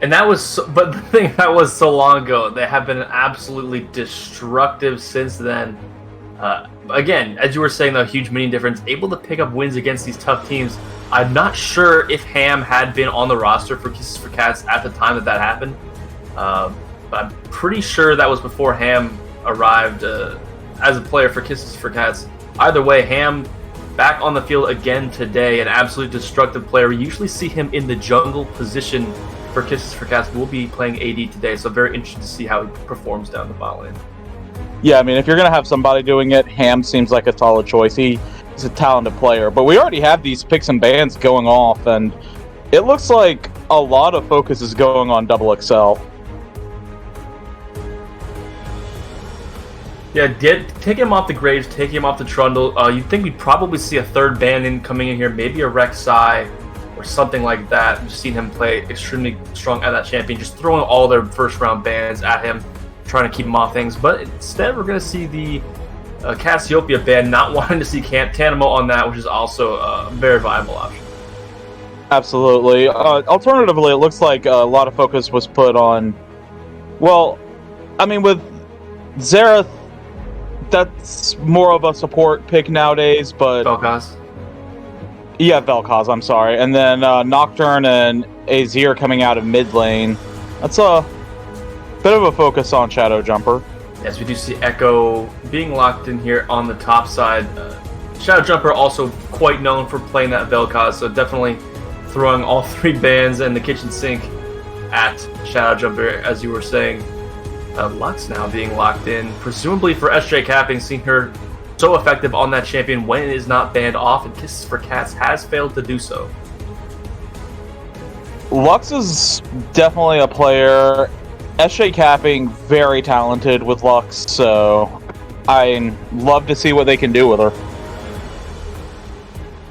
And that was, but the thing that was so long ago, they have been absolutely destructive since then. Again, as you were saying, though, Huge Minion Difference, able to pick up wins against these tough teams. I'm not sure if Ham had been on the roster for Kisses for Cats at the time that happened. But I'm pretty sure that was before Ham arrived as a player for Kisses for Cats. Either way, Ham back on the field again today, an absolute destructive player. We usually see him in the jungle position for Kisses for Cats. We'll be playing AD today, so very interested to see how he performs down the bot lane. Yeah, I mean, if you're going to have somebody doing it, Ham seems like a solid choice. He's a talented player. But we already have these picks and bans going off, and it looks like a lot of focus is going on Double XL. Yeah, take him off the Graves, take him off the Trundle. You'd think we'd probably see a third ban coming in here, maybe a Rek'Sai or something like that. We've seen him play extremely strong at that champion, just throwing all their first-round bans at him, trying to keep him off things. But instead, we're going to see the Cassiopeia ban, not wanting to see Tanamo on that, which is also a very viable option. Absolutely. Alternatively, it looks like a lot of focus was put on... Well, I mean, with Xerath, that's more of a support pick nowadays, but... Vel'Koz? Yeah, Vel'Koz, I'm sorry. And then Nocturne and Azir coming out of mid lane. That's a bit of a focus on Shadow Jumper. Yes, we do see Echo being locked in here on the top side. Shadow Jumper also quite known for playing that Vel'Koz, so definitely throwing all three bans and the kitchen sink at Shadow Jumper, as you were saying. Lux now being locked in, presumably for SJ capping, seeing her so effective on that champion when it is not banned off, and Kisses for Cats has failed to do so. Lux is definitely a player. SJ capping, very talented with Lux, so I love to see what they can do with her.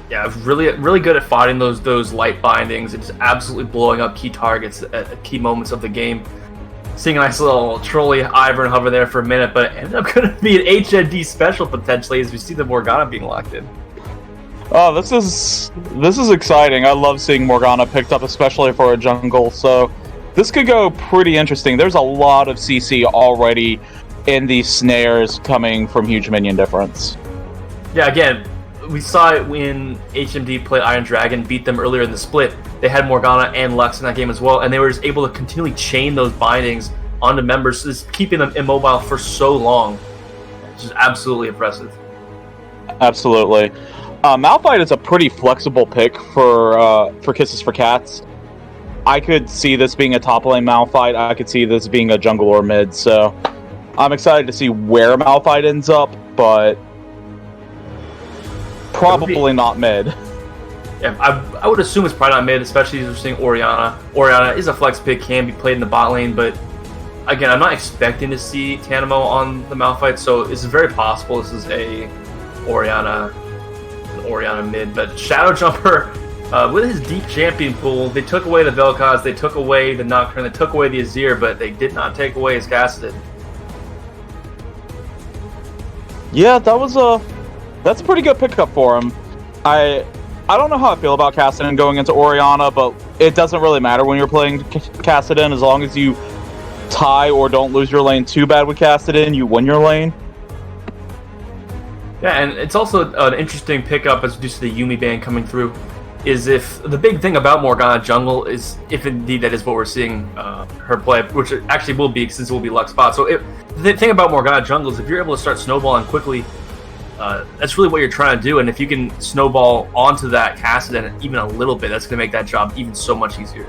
Yeah, really good at fighting those light bindings and just absolutely blowing up key targets at key moments of the game. Seeing a nice little trolley Ivern hover there for a minute, but it ended up going to be an HMD special potentially as we see the Morgana being locked in. Oh, this is exciting. I love seeing Morgana picked up, especially for a jungle, so this could go pretty interesting. There's a lot of CC already in these snares coming from Huge Minion Difference. Yeah, again, we saw it when HMD played Iron Dragon, beat them earlier in the split. They had Morgana and Lux in that game as well, and they were just able to continually chain those bindings onto members, just keeping them immobile for so long. It's just absolutely impressive. Absolutely. Malphite is a pretty flexible pick for Kisses for Cats. I could see this being a top lane Malphite. I could see this being a jungle or mid, so I'm excited to see where Malphite ends up, but probably not mid. Yeah, I would assume it's probably not mid, especially as we're seeing Orianna. Orianna is a flex pick, can be played in the bot lane, but again, I'm not expecting to see Tanamo on the Malphite, so it's very possible this is an Orianna mid. But Shadow Jumper, with his deep champion pool, they took away the Vel'Koz, they took away the Nocturne, they took away the Azir, but they did not take away his Cassidon. Yeah, that's a pretty good pickup for him. I don't know how I feel about Cassidon going into Orianna, but it doesn't really matter when you're playing Cassidon. As long as you tie or don't lose your lane too bad with Cassidon, you win your lane. Yeah, and it's also an interesting pickup as due to the Yuumi ban coming through, is if the big thing about Morgana jungle is if indeed that is what we're seeing her play, which it actually will be since it will be Lux spot. So the thing about Morgana jungle is if you're able to start snowballing quickly, that's really what you're trying to do, and if you can snowball onto that Cassidon even a little bit, that's going to make that job even so much easier.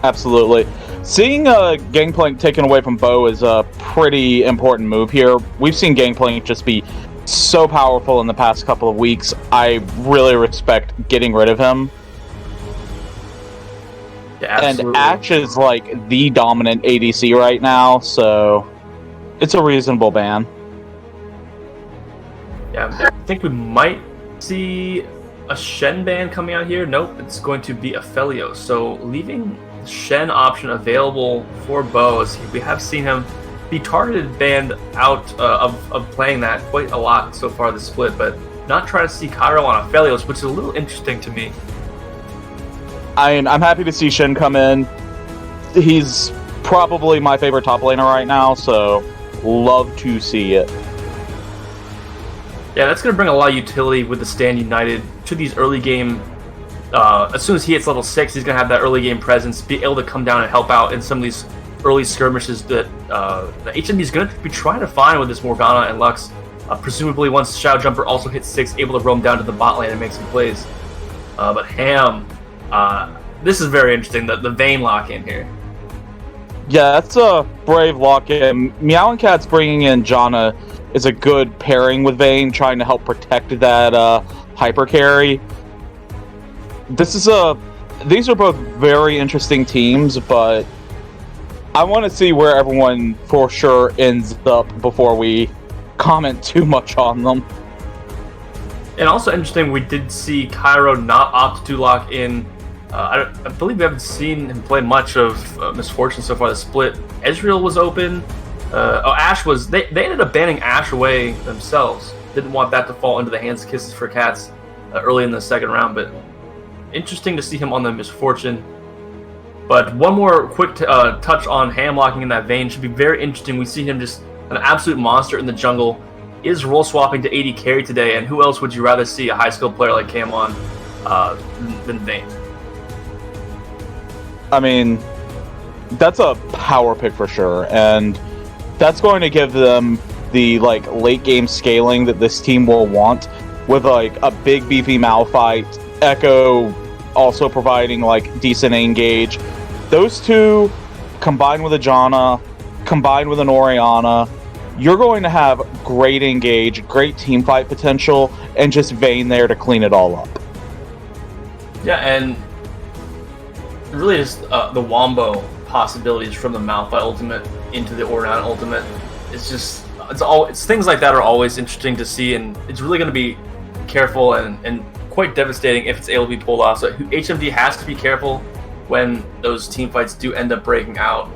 Absolutely. Seeing Gangplank taken away from Bo is a pretty important move here. We've seen Gangplank just be so powerful in the past couple of weeks. I really respect getting rid of him. Yeah, and Ashe is like the dominant ADC right now, so it's a reasonable ban. Yeah, I think we might see a Shen ban coming out here. Nope, it's going to be a Aphelios. So leaving the Shen option available for Bo, as we have seen him be targeted banned out of playing that quite a lot so far this split, but not trying to see Cairo on Aphelios, which is a little interesting to me. I'm happy to see Shen come in. he's probably my favorite top laner right now, so love to see it. Yeah, that's going to bring a lot of utility with the Stand United to these early game. As soon as he hits level 6, he's going to have that early game presence, be able to come down and help out in some of these early skirmishes that the HMD is going to be trying to find with this Morgana and Lux. Presumably, once Shadow Jumper also hits 6, able to roam down to the bot lane and make some plays. But Ham, this is very interesting, the Vayne lock-in here. Yeah, that's a brave lock-in. Meow and Cat's bringing in Janna is a good pairing with Vayne, trying to help protect that hyper carry. These are both very interesting teams, but I want to see where everyone for sure ends up before we comment too much on them. And also interesting, we did see Cairo not opt to lock in. I believe we haven't seen him play much of Misfortune so far. The split, Ezreal was open. Ashe was. They ended up banning Ashe away themselves. Didn't want that to fall into the hands of Kisses for Cats early in the second round. But interesting to see him on the Misfortune. But one more quick touch on Ham locking in that Vayne should be very interesting. We see him just an absolute monster in the jungle. Is role swapping to AD carry today, and who else would you rather see a high skilled player like Cam on than Vayne? I mean, that's a power pick for sure, and that's going to give them the late game scaling that this team will want, with a big beefy Malphite, Echo also providing decent engage. Those two combined with a Janna, combined with an Orianna, you're going to have great engage, great team fight potential, and just Vayne there to clean it all up. Yeah, and really just the Wombo possibilities from the Malphite ultimate into the Orianna ultimate. It's things like that are always interesting to see, and it's really going to be careful and quite devastating if it's able to be pulled off. So HMD has to be careful when those team fights do end up breaking out.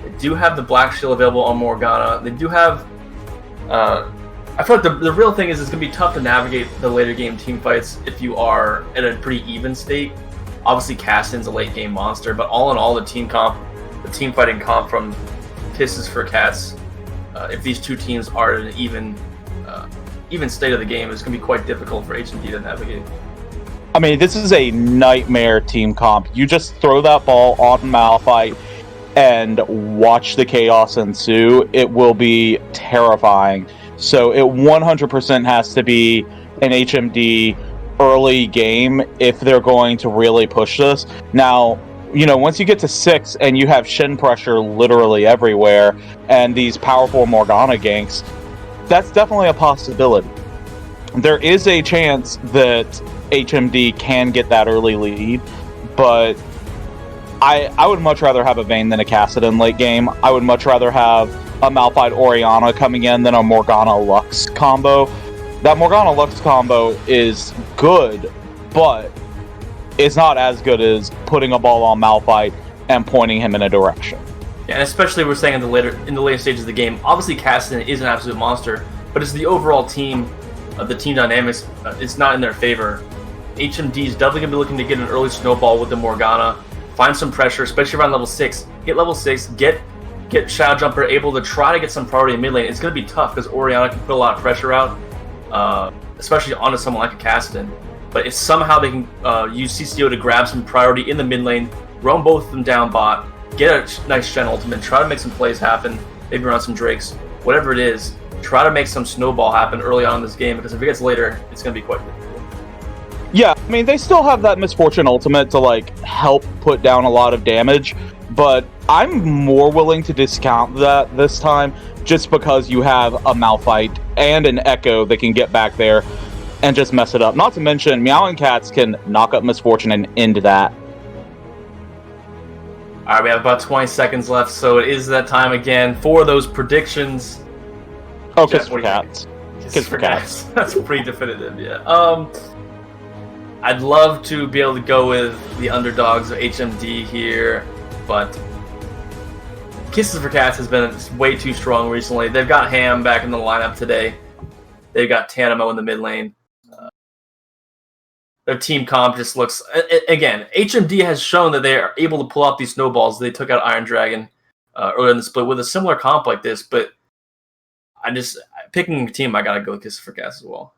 They do have the Black Shield available on Morgana. They do have I feel like the real thing is it's going to be tough to navigate the later game team fights if you are at a pretty even state. Obviously, Caston's a late game monster, but all in all, the team fighting comp from Kisses for Cats, if these two teams are at an even state of the game, it's going to be quite difficult for HMD to navigate. I mean, this is a nightmare team comp. You just throw that ball on Malphite and watch the chaos ensue. It will be terrifying. So it 100% has to be an HMD early game if they're going to really push this. Now, once you get to 6 and you have Shin pressure literally everywhere and these powerful Morgana ganks, that's definitely a possibility. There is a chance that HMD can get that early lead, but I would much rather have a Vayne than a Kassadin late game. I would much rather have a Malphite Orianna coming in than a Morgana Lux combo. That Morgana Lux combo is good, but it's not as good as putting a ball on Malphite and pointing him in a direction. Yeah, and especially we're saying in the later stages of the game, obviously Kassadin is an absolute monster, but it's the overall team, the team dynamics, it's not in their favor. HMD is definitely going to be looking to get an early snowball with the Morgana, find some pressure, especially around level 6. Hit level 6, get Shadow Jumper able to try to get some priority in mid lane. It's going to be tough because Orianna can put a lot of pressure out, especially onto someone like a Kassadin. But if somehow they can use CCO to grab some priority in the mid lane, roam both of them down bot, get a nice Shen ultimate, try to make some plays happen, maybe run some Drakes, whatever it is, try to make some snowball happen early on in this game, because if it gets later, it's going to be quite difficult. Yeah, I mean, they still have that Misfortune ultimate to help put down a lot of damage, but I'm more willing to discount that this time just because you have a Malphite and an Echo that can get back there and just mess it up. Not to mention, Meowing Cats can knock up Misfortune and end that. All right, we have about 20 seconds left, so it is that time again for those predictions. Oh, Kiss for Cats. Kiss for Cats. That's pretty definitive, yeah. I'd love to be able to go with the underdogs of HMD here, but Kisses for Cats has been way too strong recently. They've got Ham back in the lineup today. They've got Tanamo in the mid lane. their team comp just looks... Again, HMD has shown that they are able to pull out these snowballs. They took out Iron Dragon earlier in the split with a similar comp like this, but picking a team, I gotta go with Kisses for Cats as well.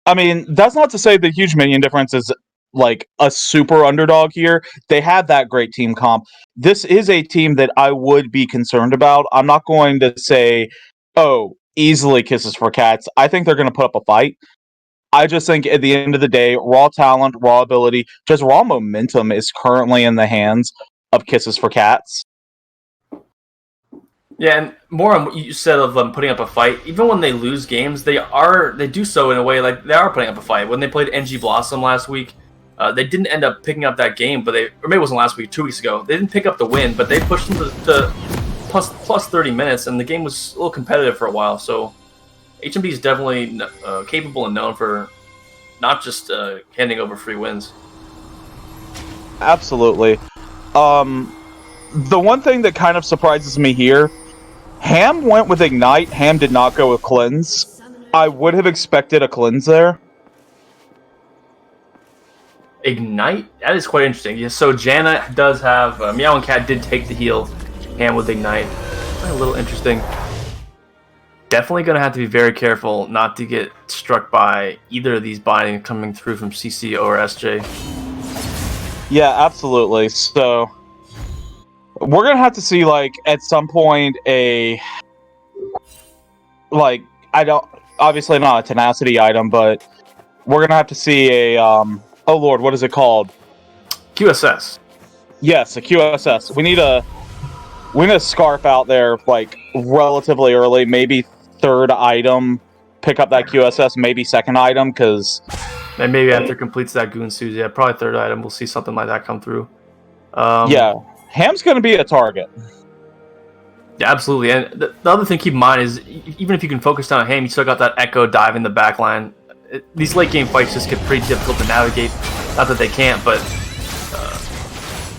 I mean, that's not to say the Huge Minion Difference is like a super underdog here. They have that great team comp. This is a team that I would be concerned about. I'm not going to say, oh, easily Kisses for Cats. I think they're going to put up a fight. I just think at the end of the day, raw talent, raw ability, just raw momentum is currently in the hands of Kisses for Cats. Yeah, and more on what you said of them putting up a fight. Even when they lose games, they do so in a way like they are putting up a fight. When they played NG Blossom last week, they didn't end up picking up that game, or maybe it wasn't last week, 2 weeks ago. They didn't pick up the win, but they pushed them to plus 30 minutes, and the game was a little competitive for a while. So HMD is definitely capable and known for not just handing over free wins. Absolutely. The one thing that kind of surprises me here, Ham went with Ignite. Ham did not go with Cleanse. I would have expected a Cleanse there. Ignite? That is quite interesting. Yeah, so Janna does have... Meow and Cat did take the heal. Ham with Ignite. A little interesting. Definitely going to have to be very careful not to get struck by either of these binding coming through from CC or SJ. Yeah, absolutely. So... we're going to have to see, like, at some point obviously not a tenacity item, but we're going to have to see a, oh lord, what is it called? QSS. Yes, a QSS. We need a scarf out there, like, relatively early, maybe third item, pick up that QSS, maybe second item, because... and maybe after it completes that Goon Suit, yeah, probably third item, we'll see something like that come through. Yeah. Ham's going to be a target. Yeah, absolutely. And the other thing to keep in mind is, even if you can focus down on Ham, you still got that Echo dive in the backline. These late game fights just get pretty difficult to navigate. Not that they can't, but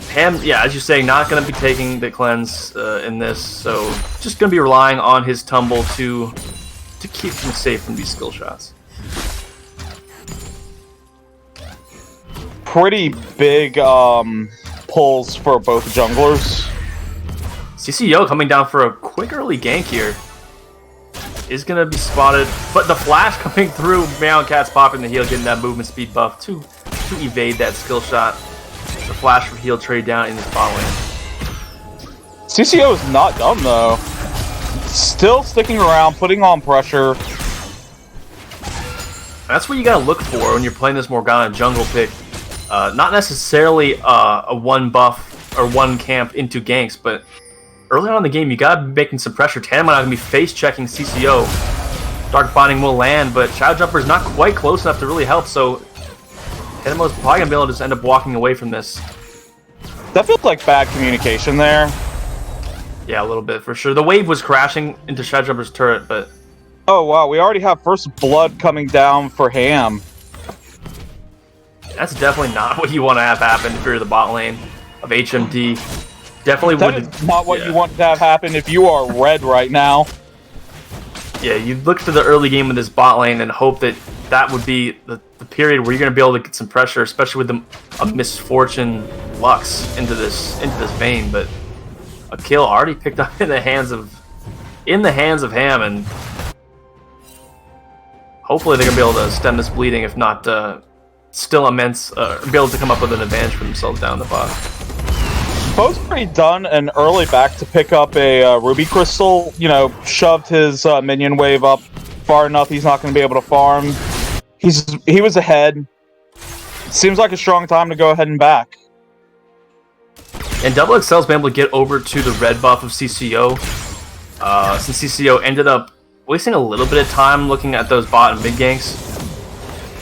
Ham, yeah, as you say, not going to be taking the cleanse in this, so just going to be relying on his tumble to keep him safe from these skill shots. Pretty big pulls for both junglers. CCO coming down for a quick early gank here. Is going to be spotted, but the flash coming through, Meow and Cat's popping the heal, getting that movement speed buff to evade that skill shot. The flash for heal trade down in the spot lane. CCO is not done though. Still sticking around, putting on pressure. That's what you gotta look for when you're playing this Morgana jungle pick. Not necessarily a one buff or one camp into ganks, but early on in the game, you gotta be making some pressure. Tanamon gonna be face checking CCO. Dark Binding will land, but Shadow Jumper is not quite close enough to really help, so Tanamon's probably gonna be able to just end up walking away from this. That feels like bad communication there. Yeah, a little bit for sure. The wave was crashing into Shadow Jumper's turret, but... oh wow, we already have first blood coming down for Ham. That's definitely not what you want to have happen if you're the bot lane of HMD. Definitely wouldn't. That is not what you want to have happen if you are red right now. Yeah, you look to the early game of this bot lane and hope that that would be the period where you're going to be able to get some pressure, especially with a Misfortune Lux into this vein. But a kill already picked up in the hands of Ham, and hopefully they're going to be able to stem this bleeding. If not, still immense, be able to come up with an advantage for themselves down the bot. Bo's pretty done and early back to pick up a Ruby Crystal. You know, shoved his minion wave up far enough he's not going to be able to farm. He was ahead. Seems like a strong time to go ahead and back. And Double XL's been able to get over to the red buff of CCO. Since CCO ended up wasting a little bit of time looking at those bot and mid ganks.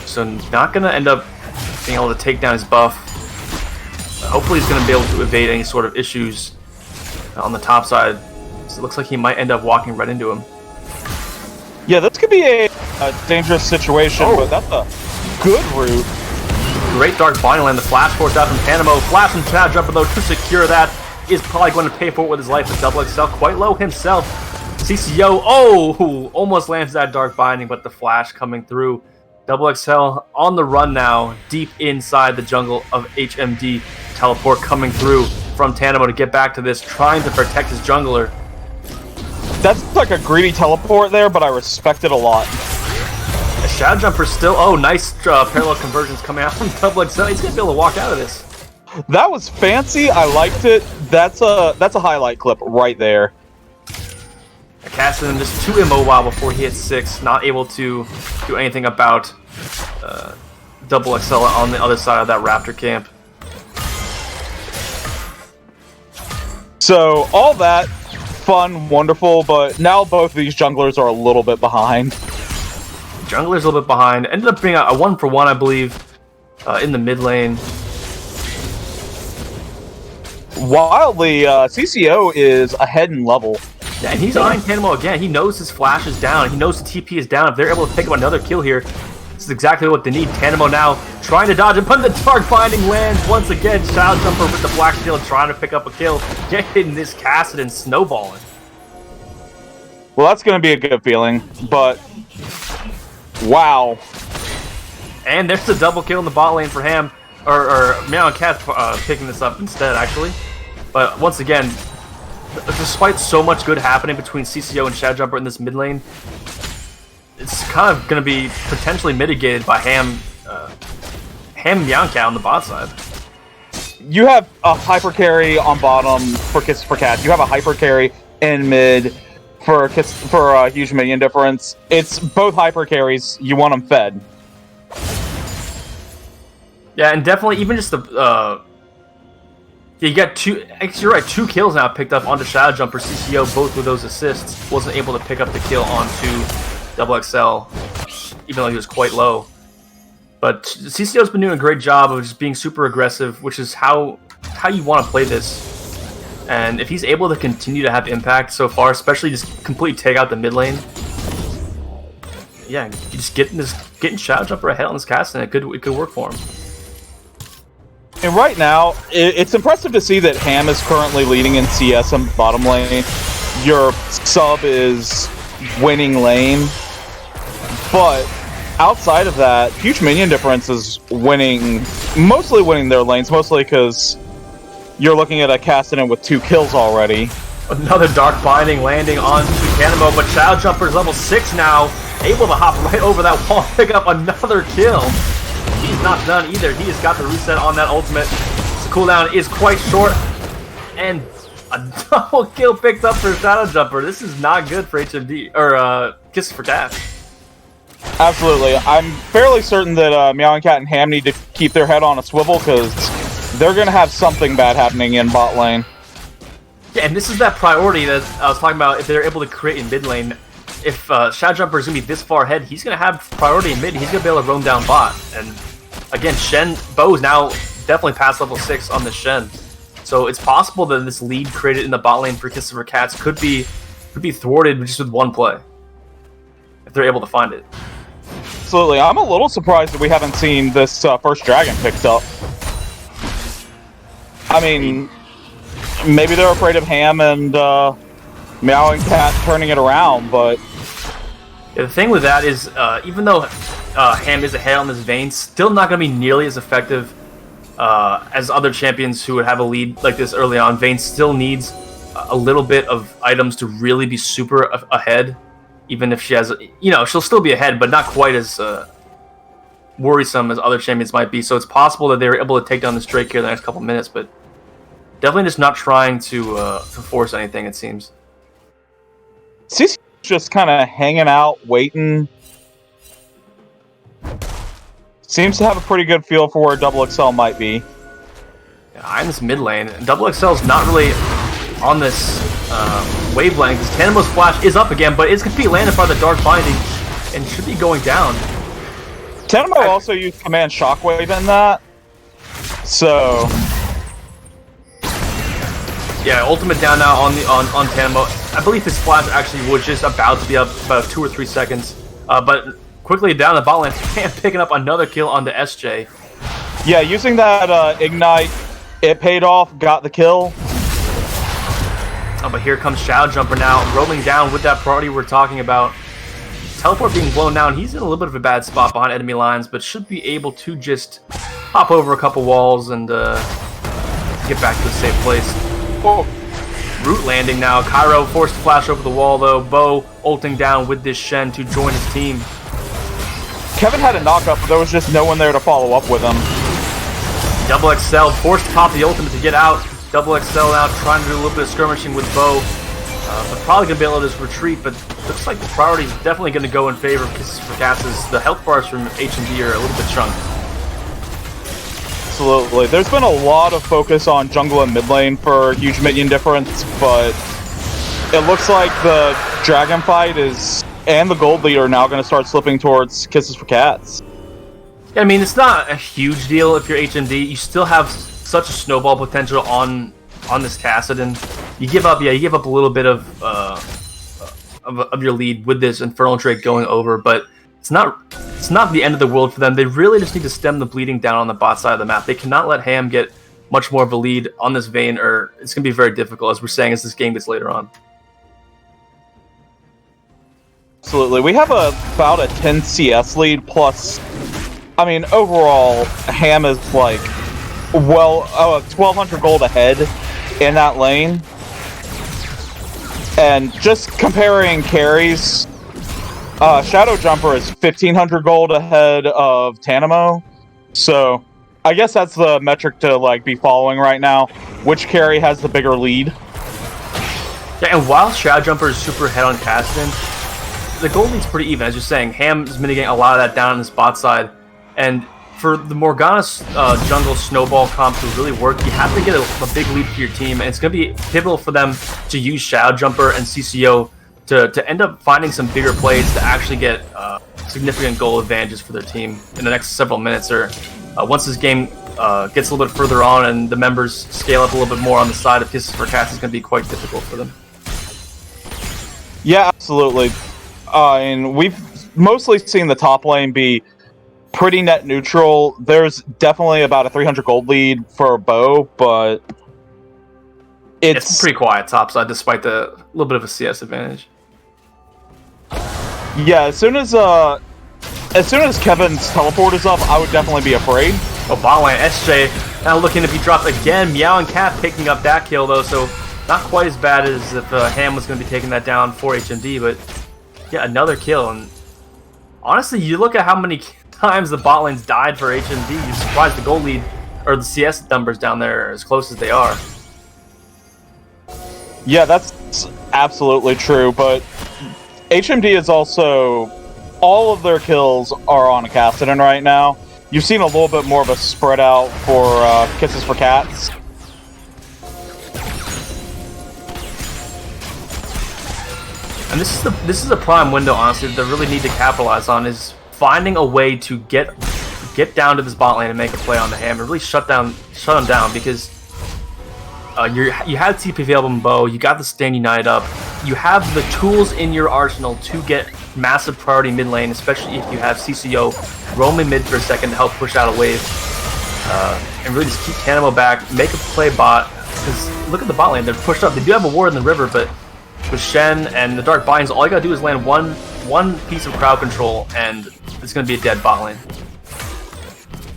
So not going to end up being able to take down his buff. Hopefully he's going to be able to evade any sort of issues on the top side. So it looks like he might end up walking right into him. Yeah, this could be a dangerous situation, but that's a good route. Great Dark Binding land, the flash force out from Panamo. Flash from Shadow Jumper though to secure that. Is probably going to pay for it with his life, but Double XL quite low himself. CCO, almost lands that Dark Binding, but the flash coming through. Double XL on the run now, deep inside the jungle of HMD. Teleport coming through from Tanamo to get back to this, trying to protect his jungler. That's like a greedy teleport there, but I respect it a lot. The Shadow Jumper still... Oh, nice parallel conversions coming out from Double XL. He's going to be able to walk out of this. That was fancy. I liked it. That's a highlight clip right there. Cassidy just too immobile before he hits 6, not able to do anything about Double XL on the other side of that Raptor camp. So all that fun, wonderful, but now both of these junglers are a little bit behind. Jungler's a little bit behind. Ended up being a 1-for-1, I believe, in the mid lane. Wildly, CCO is ahead in level. Yeah, and he's eyeing Tanamo again. He knows his flash is down. He knows the TP is down. If they're able to pick up another kill here, this is exactly what they need. Tanamo now trying to dodge and put the Dark Binding lands once again. Shadow Jumper with the Black Shield trying to pick up a kill. Getting this Cassidy snowballing. Well, that's going to be a good feeling, but wow. And there's a double kill in the bot lane for Ham. Or Meow and Cat picking this up instead, actually. But once again, despite so much good happening between CCO and Shadow Jumper in this mid lane, it's kind of going to be potentially mitigated by Ham and Meow and Cat on the bot side. You have a hyper carry on bottom for Kiss for Cats. You have a hyper carry in mid for Huge Minion Difference. It's both hyper carries. You want them fed. Yeah, and definitely even just the you got two. Actually, you're right. 2 kills now picked up onto Shadow Jumper. CCO both with those assists wasn't able to pick up the kill onto Double XL, even though he was quite low. But CCO's been doing a great job of just being super aggressive, which is how you want to play this. And if he's able to continue to have impact so far, especially just completely take out the mid lane, yeah, you just getting Shadow Jumper ahead on this cast, and it could work for him. And right now, it's impressive to see that Ham is currently leading in CS in bottom lane. Your sub is winning lane. But outside of that, Huge Minion Difference is mostly winning their lanes, mostly because you're looking at a Ascendant with 2 kills already. Another Dark Binding landing onto Cannonball, but Shadow Jumper's level 6 now, able to hop right over that wall and pick up another kill. He's not done either. He has got the reset on that ultimate. The cooldown is quite short. And a double kill picked up for Shadow Jumper. This is not good for HMD, or Kiss for Cat. Absolutely. I'm fairly certain that Meow and Cat and Ham need to keep their head on a swivel, because they're going to have something bad happening in bot lane. Yeah, and this is that priority that I was talking about. If they're able to create in mid lane, if Shadow Jumper is going to be this far ahead, he's going to have priority in mid, and he's going to be able to roam down bot. And again, Bo's now definitely past level 6 on the Shen. So it's possible that this lead created in the bot lane for Kiss for Cats could be thwarted just with one play, if they're able to find it. Absolutely. I'm a little surprised that we haven't seen this first dragon picked up. I mean, maybe they're afraid of Ham and Meow and Cat turning it around, but... Yeah, the thing with that is, even though Ham is ahead on this Vayne, still not going to be nearly as effective as other champions who would have a lead like this early on. Vayne still needs a little bit of items to really be super ahead, even if she has, she'll still be ahead, but not quite as worrisome as other champions might be. So it's possible that they were able to take down this Drake here in the next couple minutes, but definitely just not trying to force anything, it seems. CC's just kind of hanging out, waiting. Seems to have a pretty good feel for where Double XL might be. Yeah, I'm this mid lane. Double XL's not really on this wavelength. Tanamo's flash is up again, but it's going to be landed by the Dark Binding and should be going down. Tanamo also used Command Shockwave in that, so... Yeah, ultimate down now on Tanamo. I believe his flash actually was just about to be up about 2 or 3 seconds. But quickly down the bot lane, and picking up another kill on the SJ. Yeah, using that Ignite, it paid off, got the kill. Oh, but here comes Shadow Jumper now, rolling down with that priority we're talking about. teleport being blown down, he's in a little bit of a bad spot behind enemy lines, but should be able to just hop over a couple walls and get back to a safe place. Oh, root landing now. Cairo forced to flash over the wall though. Bo ulting down with this Shen to join his team. Kevin had a knockup, but there was just no one there to follow up with him. Double XL forced to pop the ultimate to get out. Double XL now trying to do a little bit of skirmishing with Bo. But probably going to be able to just retreat, but looks like the priority is definitely going to go in favor of Kisses for Cats as the health bars from HMD are a little bit chunked. Absolutely. There's been a lot of focus on jungle and mid lane for Huge Minion Difference, but it looks like the Dragon fight and the gold lead are now going to start slipping towards Kisses for Cats. I mean, it's not a huge deal if you're HMD. You still have such a snowball potential on this Kassadin. You give up a little bit of your lead with this Infernal Drake going over, but it's not the end of the world for them. They really just need to stem the bleeding down on the bot side of the map. They cannot let Ham get much more of a lead on this Vayne, or it's going to be very difficult, as we're saying, as this game gets later on. Absolutely. We have about a 10 CS lead, plus, I mean, overall, Ham is like, 1,200 gold ahead in that lane. And just comparing carries, Shadow Jumper is 1,500 gold ahead of Tanamo. So, I guess that's the metric to like be following right now. Which carry has the bigger lead? Yeah, and while Shadow Jumper is super ahead on Kassadin, the gold lead's pretty even. As you're saying, Ham is mitigating a lot of that down on his bot side. And for the Morgana jungle snowball comp to really work, you have to get a big lead for your team. And it's going to be pivotal for them to use Shadow Jumper and CCO to end up finding some bigger plays to actually get significant goal advantages for their team in the next several minutes. Or once this game gets a little bit further on and the members scale up a little bit more on the side of Kisses for Cats, it's going to be quite difficult for them. Yeah, absolutely. And we've mostly seen the top lane be pretty net neutral. There's definitely about a 300 gold lead for Bo, but it's pretty quiet topside despite the little bit of a CS advantage. Yeah, as soon as Kevin's teleport is up, I would definitely be afraid. Oh, bot lane, SJ now looking to be dropped again. Meow and Cat picking up that kill though, so not quite as bad as if Ham was going to be taking that down for HMD, but yeah, another kill. And honestly, you look at how many times the bot lane's died for HMD, you're surprised the gold lead or the CS numbers down there are as close as they are. Yeah, that's absolutely true, but HMD is also, all of their kills are on a Kassadin right now. You've seen a little bit more of a spread out for Kisses for Cats. And this is a prime window, honestly, that they really need to capitalize on, is finding a way to get down to this bot lane and make a play on the Ham and really shut them down, because you had TP available in Bo, you got the Stand United up, you have the tools in your arsenal to get massive priority mid lane, especially if you have CCO roaming mid for a second to help push out a wave, and really just keep Tanamo back, make a play bot, because look at the bot lane, they're pushed up, they do have a ward in the river, but with Shen and the Dark Binds, all you gotta do is land one piece of crowd control, and it's gonna be a dead bot lane.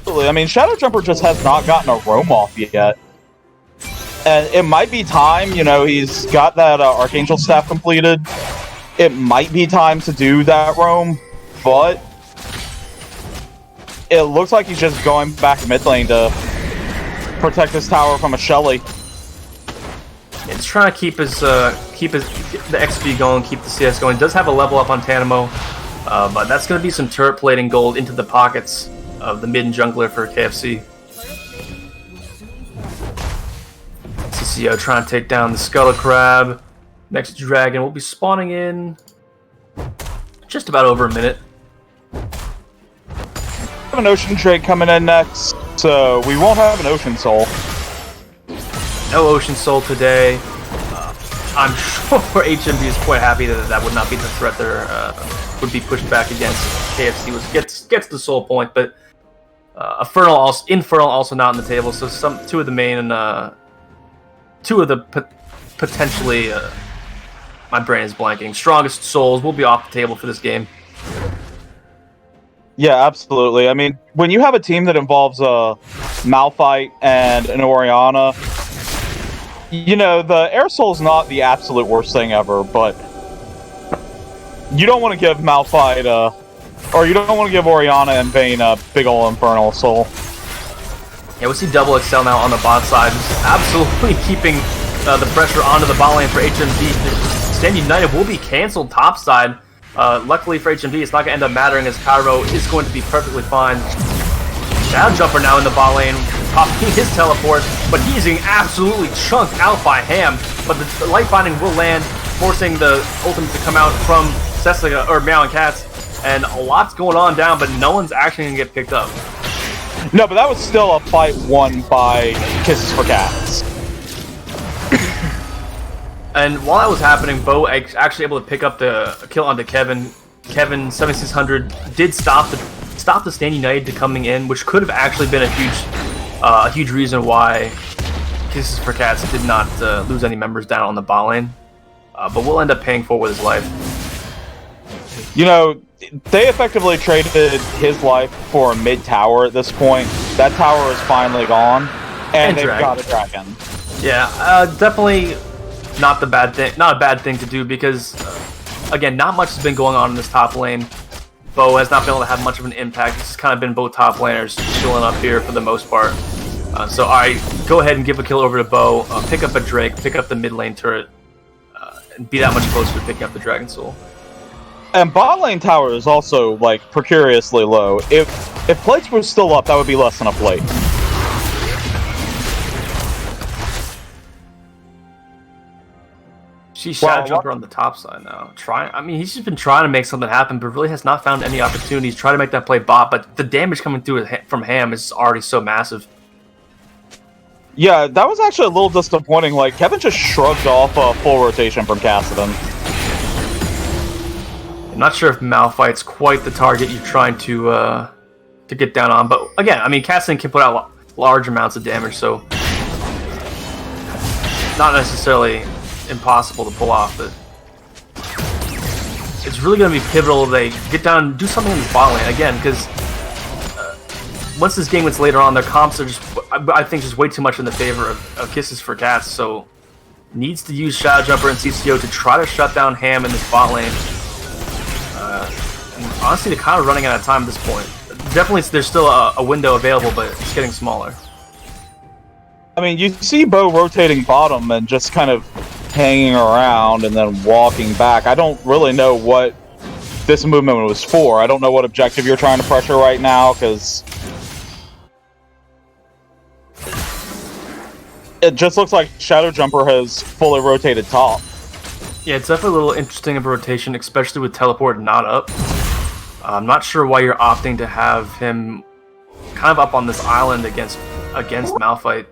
I mean, Shadow Jumper just has not gotten a roam off yet. And it might be time, you know, he's got that Archangel staff completed. It might be time to do that roam, but it looks like he's just going back mid lane to protect his tower from a Shelly. It's trying to keep the XP going, keep the CS going. It does have a level up on Tanamo, but that's going to be some turret plating gold into the pockets of the mid and jungler for KFC. CCO trying to take down the Scuttle Crab. Next dragon will be spawning in just about over a minute. We have an Ocean Drake coming in next, so we won't have an Ocean Soul. No Ocean Soul today. I'm sure HMD is quite happy that would not be the threat there would be pushed back against KFC gets the soul point, but Infernal also not on the table, so two of the main and two of the potentially my brain is blanking strongest souls will be off the table for this game. Yeah, absolutely. I mean, when you have a team that involves a Malphite and an Orianna, you know, the Air Soul's not the absolute worst thing ever, but you don't want to give Malphite or you don't want to give Orianna and Vayne a big ol' Infernal Soul. Yeah, we see Double Excel now on the bot side, just absolutely keeping the pressure onto the bot lane for HMD. Stand United will be canceled topside. Luckily for HMD, it's not going to end up mattering as Cairo is going to be perfectly fine. Shadow Jumper now in the bot lane, popping his teleport, but he's getting absolutely chunked out by Ham. But the Light Binding will land, forcing the ultimate to come out from Cessica, or Meow and Cats. And a lot's going on down, but no one's actually going to get picked up. No, but that was still a fight won by Kisses for Cats. And while that was happening, Bo actually able to pick up the kill onto Kevin. Kevin 7600 did stop the Stand United to coming in, which could have actually been a huge reason why Kisses for Cats did not lose any members down on the bot lane. But we'll end up paying for it with his life. You know, they effectively traded his life for a mid tower at this point. That tower is finally gone, and they've got a dragon. Yeah, definitely not a bad thing to do because, again, not much has been going on in this top lane. Bo has not been able to have much of an impact. It's kind of been both top laners chilling up here for the most part. So I go ahead and give a kill over to Bo, pick up a Drake, pick up the mid lane turret, and be that much closer to picking up the Dragon Soul. And bot lane tower is also, like, precariously low. If plates were still up, that would be less than a plate. She's Shadow Jumper on the top side now. I mean, he's just been trying to make something happen, but really has not found any opportunities. Try to make that play bot, but the damage coming through from Ham is already so massive. Yeah, that was actually a little disappointing. Like, Kevin just shrugged off a full rotation from Kassadin. I'm not sure if Malphite's quite the target you're trying to get down on, but again, I mean, Kassadin can put out large amounts of damage, so not necessarily impossible to pull off, but it's really going to be pivotal if they get down and do something in the bot lane again, because once this game gets later on, their comps are just, I think, just way too much in the favor of Kisses for Cats, so needs to use Shadow Jumper and CCO to try to shut down Ham in this bot lane. And honestly, they're kind of running out of time at this point. Definitely, there's still a window available, but it's getting smaller. I mean, you see Bo rotating bottom and just kind of hanging around and then walking back. I don't really know what this movement was for. I don't know what objective you're trying to pressure right now, because it just looks like Shadow Jumper has fully rotated top. Yeah, it's definitely a little interesting of a rotation, especially with teleport not up. I'm not sure why you're opting to have him kind of up on this island against Malphite.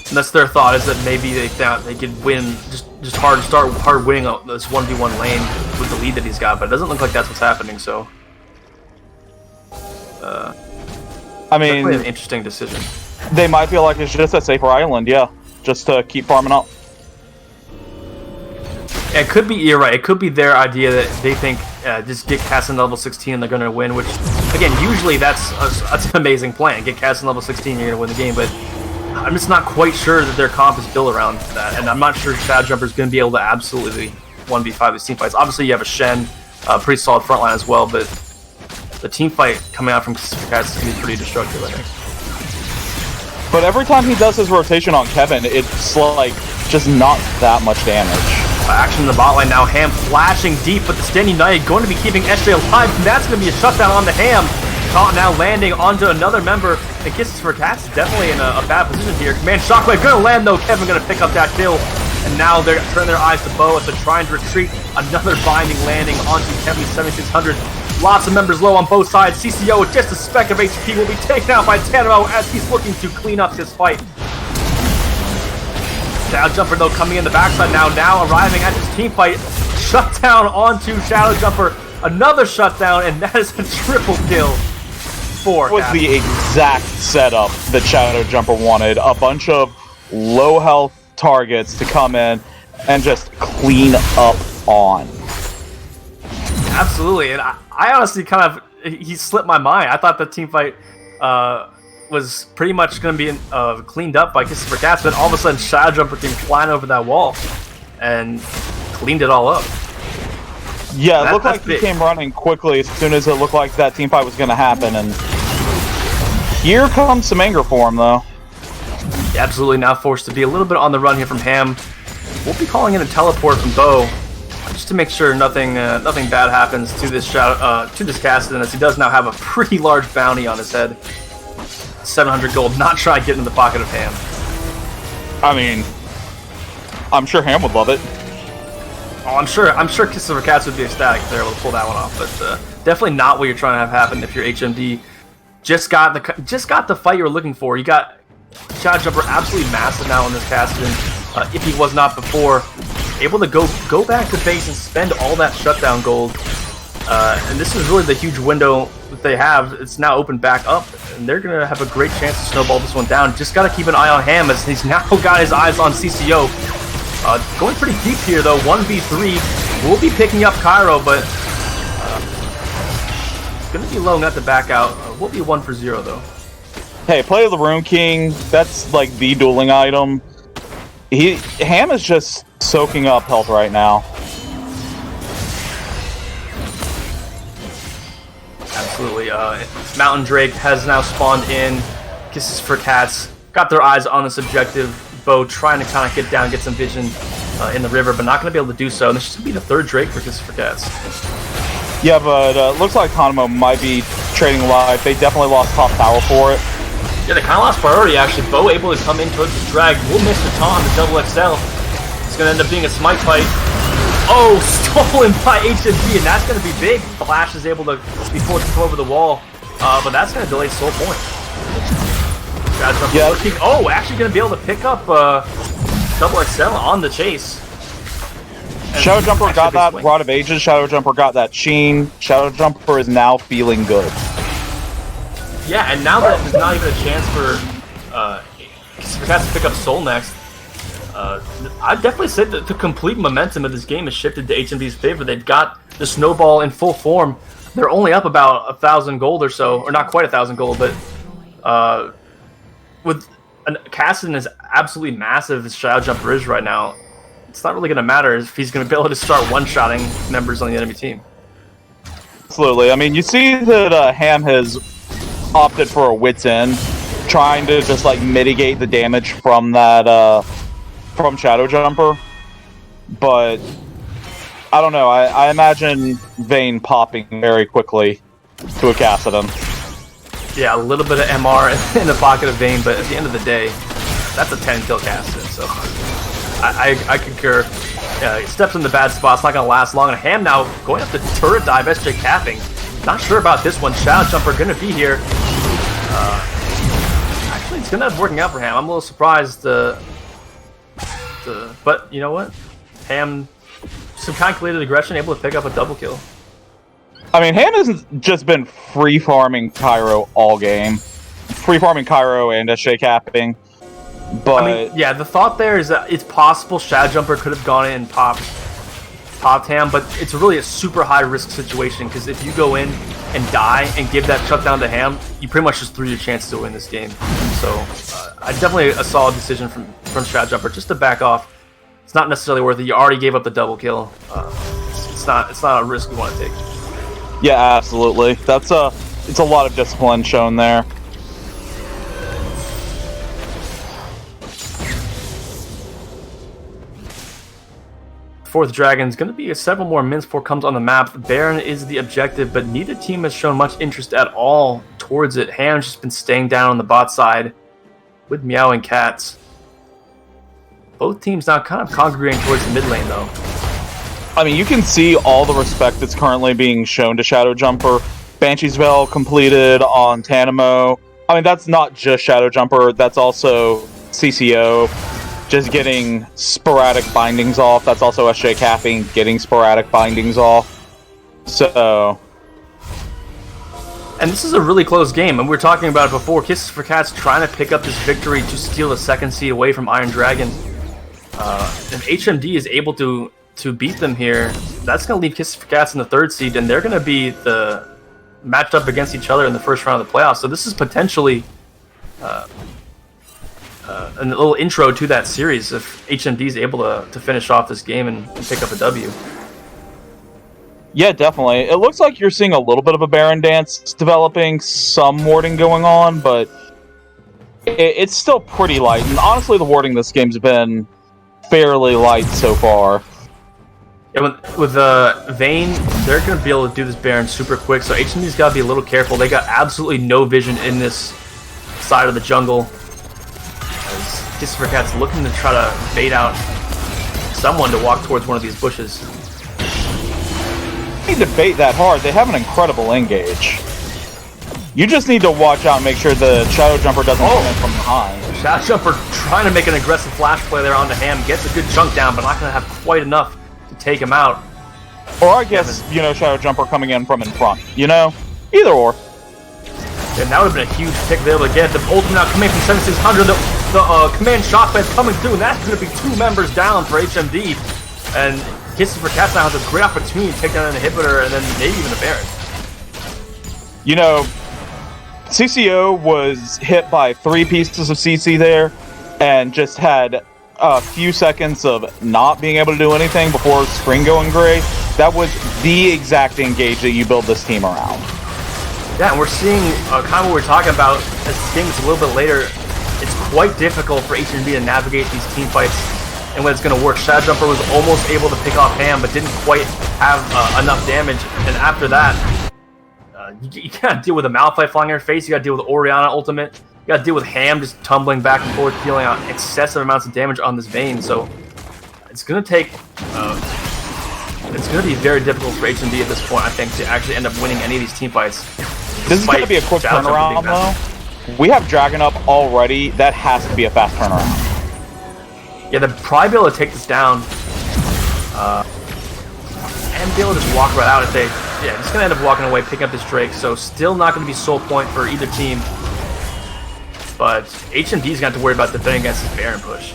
And that's their thought, is that maybe they thought they could win, just hard winning this 1v1 lane with the lead that he's got, but it doesn't look like that's what's happening, so I mean, definitely an interesting decision. They might feel like it's just a safer island, yeah, just to keep farming up. It could be, you're right, it could be their idea that they think just get Kassadin level 16 and they're going to win, which, again, usually that's an amazing plan. Get Kassadin level 16, you're going to win the game, but I'm just not quite sure that their comp is built around that, and I'm not sure Shadow Jumper is going to be able to absolutely 1v5 these team fights. Obviously, you have a Shen, pretty solid frontline as well, but the team fight coming out from Cats is going to be pretty destructive, I think. But every time he does his rotation on Kevin, it's like just not that much damage. Action in the bot lane now. Ham flashing deep, but the Stand United going to be keeping SJ alive, and that's going to be a shutdown on the Ham. Taunt now landing onto another member, and Kisses for Cats is definitely in a bad position here. Command Shockwave going to land though. Kevin going to pick up that kill, and now they're turning their eyes to Bo as they're trying to retreat. Another binding landing onto Kevin 7600. Lots of members low on both sides. CCO with just a speck of HP will be taken out by Tanamo as he's looking to clean up his fight. Shadow Jumper though coming in the backside now arriving at this team fight. Shutdown onto Shadow Jumper. Another shutdown, and that is a triple kill for That was the exact setup that Shadow Jumper wanted. A bunch of low health targets to come in and just clean up on. Absolutely, and I honestly kind of he slipped my mind. I thought the team fight was pretty much going to be cleaned up by Kisses for Cats, but all of a sudden Shadow Jumper came flying over that wall and cleaned it all up. Yeah, it looked like he came running quickly as soon as it looked like that team fight was going to happen, and here comes some anger for him, though. Absolutely now forced to be a little bit on the run here from Ham. We'll be calling in a teleport from Bo, just to make sure nothing bad happens to this Cassidy, as he does now have a pretty large bounty on his head. 700 gold, not try to get in the pocket of Ham. I mean, I'm sure Ham would love it. Oh, I'm sure Kisses for Cats would be ecstatic if they're able to pull that one off, but definitely not what you're trying to have happen if you're HMD. Just got the fight you were looking for. You got Shadow Jumper absolutely massive now in this Cassidy. If he was not before, able to go back to base and spend all that shutdown gold. And this is really the huge window that they have. It's now opened back up, and they're going to have a great chance to snowball this one down. Just got to keep an eye on Ham, as he's now got his eyes on CCO. Going pretty deep here, though. 1v3. We'll be picking up Cairo, but going to be low not to back out. We'll be 1 for 0, though. Hey, play the Rune King. That's like the dueling item. Ham is just soaking up health right now. Absolutely. Mountain Drake has now spawned in. Kisses for Cats got their eyes on this objective. Bo trying to kind of get down, get some vision in the river, but not going to be able to do so. And this is going to be the third Drake for Kisses for Cats. Yeah, but looks like Hanamo might be trading live. They definitely lost top tower for it. Yeah, they kind of lost priority, actually. Bo able to come in towards the drag. We'll miss the Tom, the double XL. It's going to end up being a smite fight. Oh, stolen by HMD, and that's going to be big. Flash is able to be forced to go over the wall, but that's going to delay Soul Point. Yeah. Oh, actually going to be able to pick up double XL on the chase. And Shadow Jumper got that Rod of Ages. Shadow Jumper got that Sheen. Shadow Jumper is now feeling good. Yeah, and now that there's not even a chance for Cats to pick up Soul next, I'd definitely say that the complete momentum of this game has shifted to HMD's favor. They've got the snowball in full form. They're only up about 1,000 gold or so, or not quite 1,000 gold, but with Cassidy is absolutely massive as Shadow Jumper is right now. It's not really going to matter if he's going to be able to start one-shotting members on the enemy team. Absolutely. I mean, you see that Ham has opted for a Wit's End, trying to just like mitigate the damage from that from Shadow Jumper, but I don't know. I imagine Vayne popping very quickly to a Cassidy. Yeah, a little bit of MR in the pocket of Vayne, but at the end of the day, that's a 10-kill Cassidy, so I concur. He steps in the bad spot, it's not going to last long, and Ham now going up the turret dive, SJ capping. Not sure about this one. Shadow Jumper going to be here. Actually, it's going to end up working out for Ham. I'm a little surprised. But you know what? Ham, some calculated aggression, able to pick up a double kill. I mean, Ham has just been free farming Cairo all game. Free farming Cairo and SJ capping. But I mean, yeah, the thought there is that it's possible Shadow Jumper could have gone in and popped Ham, but it's really a super high risk situation, because if you go in and die and give that shutdown to Ham, you pretty much just threw your chance to win this game. So definitely a solid decision from Shadow Jumper just to back off. It's not necessarily worth it. You already gave up the double kill. It's not a risk you want to take. Yeah, absolutely. It's a lot of discipline shown there. Fourth Dragon's going to be several more minutes before it comes on the map. Baron is the objective, but neither team has shown much interest at all towards it. Ham's just been staying down on the bot side with meowing cats. Both teams now kind of congregating towards the mid lane, though. I mean, you can see all the respect that's currently being shown to Shadow Jumper. Banshee's Veil completed on Tanamo. I mean, that's not just Shadow Jumper, that's also CCO. Just getting sporadic bindings off. That's also SJ capping, getting sporadic bindings off. So... And this is a really close game, and we were talking about it before. Kisses for Cats trying to pick up this victory to steal a second seed away from Iron Dragon. And HMD is able to to beat them here, that's going to leave Kisses for Cats in the 3rd seed, and they're going to be matched up against each other in the first round of the playoffs. So this is potentially a little intro to that series if HMD is able to finish off this game and pick up a W. Yeah, definitely. It looks like you're seeing a little bit of a Baron dance developing, some warding going on, but it's still pretty light. And honestly, the warding this game's been fairly light so far. Yeah, with Vayne, they're going to be able to do this Baron super quick, so HMD's got to be a little careful. They got absolutely no vision in this side of the jungle. Kisses for Cats looking to try to bait out someone to walk towards one of these bushes. Need to bait that hard. They have an incredible engage. You just need to watch out and make sure the Shadow Jumper doesn't come in from behind. Shadow Jumper trying to make an aggressive flash play there onto Ham. Gets a good chunk down, but not going to have quite enough to take him out. Or I guess, Shadow Jumper coming in from in front. Either or. And that would have been a huge pick there to get. The ultimate now coming from 7600. The command shotgun coming through, and that's going to be 2 members down for HMD. And Kisses for Cats now has a great opportunity to take down an inhibitor and then maybe even a Baron. CCO was hit by 3 pieces of CC there and just had a few seconds of not being able to do anything before screen going gray. That was the exact engage that you build this team around. Yeah, and we're seeing kind of what we're talking about as this game is a little bit later. It's quite difficult for HMD to navigate these team fights and when it's going to work. Shadow Jumper was almost able to pick off Ham, but didn't quite have enough damage. And after that, you got to deal with a Malphite flying in your face. You got to deal with Orianna ultimate. You got to deal with Ham just tumbling back and forth, dealing out excessive amounts of damage on this Vayne. So it's going to take. It's going to be very difficult for HMD at this point, I think, to actually end up winning any of these team fights. This is going to be a quick turnaround, though. We have Dragon up already. That has to be a fast turnaround. Yeah, they'll probably be able to take this down and be able to just walk right out if they... Yeah, just going to end up walking away, picking up this Drake. So still not going to be soul point for either team. But HMD's got to worry about defending against this Baron push.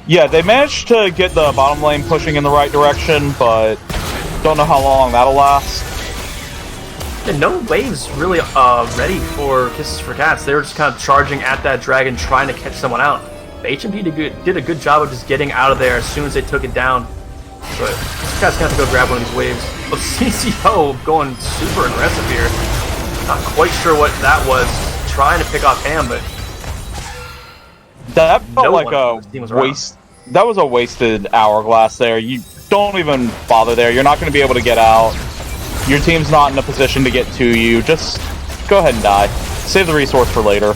Yeah, they managed to get the bottom lane pushing in the right direction, but don't know how long that'll last. Yeah, no waves really ready for Kisses for Cats. They were just kind of charging at that dragon, trying to catch someone out. But HMD did a good job of just getting out of there as soon as they took it down. But this guy's going to have to go grab one of these waves. But CCO going super aggressive here. Not quite sure what that was. Trying to pick off Ham, but that felt like a waste. That was a wasted hourglass there. You don't even bother there. You're not going to be able to get out. Your team's not in a position to get to you. Just go ahead and die. Save the resource for later.